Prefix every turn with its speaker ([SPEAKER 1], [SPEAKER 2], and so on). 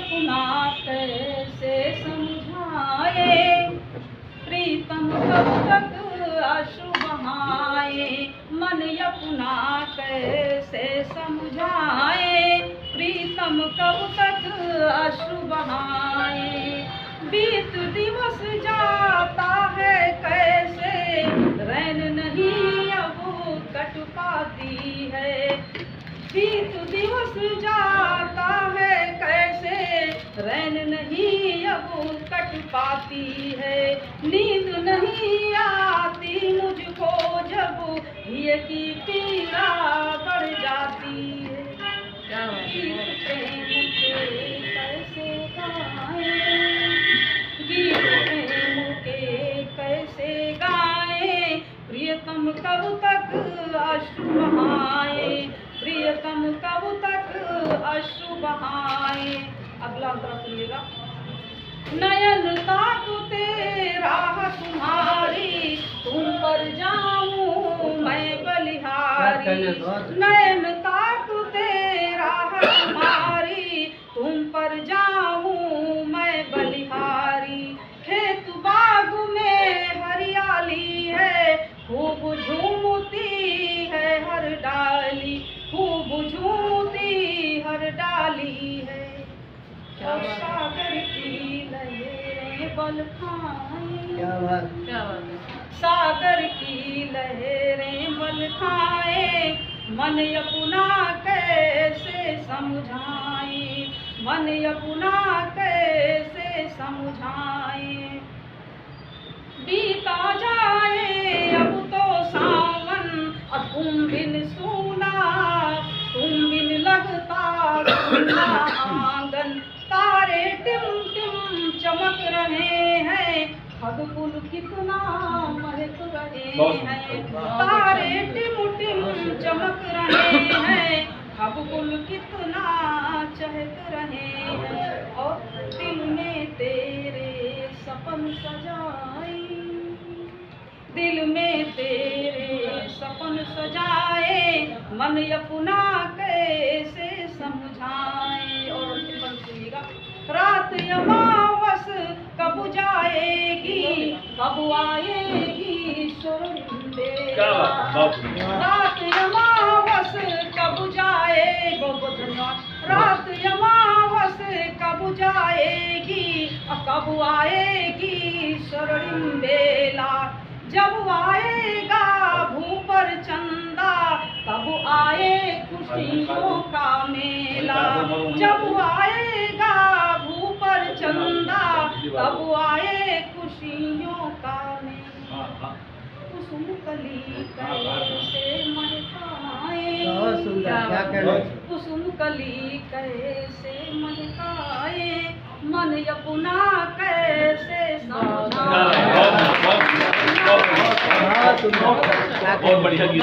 [SPEAKER 1] अपना कैसे समझाए, प्रीतम कब तक अश्रु बहाए। मन अपना कैसे समझाए, प्रीतम कब तक अश्रु बहाए। बीत दिवस जाता है कैसे, रैन नहीं अब कट पाती है। बीत दिवस जाता है कैसे, रैन नहीं अब कट पाती है। नींद नहीं आती मुझको जब ये की पीड़ा बढ़ जाती है। गीत प्रेम के कैसे गाएं, गीत प्रेम के कैसे गाएं, प्रियतम कब तक अश्रु बहाए, प्रियतम कब तक अश्रु बहाए। अगला अंतरा सुनिएगा। नयन ताकते राह तुम्हारी, तुम पर जाऊं मैं बलिहारी। नयन ताकते राह तुम्हारी, तुम पर जाऊं मैं बलिहारी। खेत बाग में हरियाली है, खूब झूमती है हर डाली, खूब झूमती हर डाली है। सागर की लहरें बल खाएं, सागर की लहरें बल खाएं, मन अपना कैसे समझाएं, मन अपना कैसे समझाएं। बीता जाए अब तो सावन, अब तुम बिन सूना, तुम बिन लगता सुना आंगन। तारे टिम टिम चमक रहे हैं, खगफूल कितना महक रहे हैं। तारे टिम टिम चमक रहे हैं, खगफूल कितना चहक रहे हैं। और दिल में तेरे सपन सजाए, दिल में तेरे सपन सजाए, मन अपना कैसे समझाए। और अंतिम सुनिएगा। रात अमावस कब जाएगी, कब आएगी स्वर्णिम बेला। रात अमावस कब जाएगी, बहुत धन्यवाद। रात अमावस कब जाएगी, कब आएगी स्वर्णिम बेला। जब आएगा भू पर चंदा, तब आए खुशियों का मेला। जब आएगा भू पर चंदा, तब आए खुशियों का मेला। कुसुम कली कैसे महकाए, कुसुम कली कैसे महकाए, मन अपना कैसे समझाए।
[SPEAKER 2] बहुत बढ़िया गीत।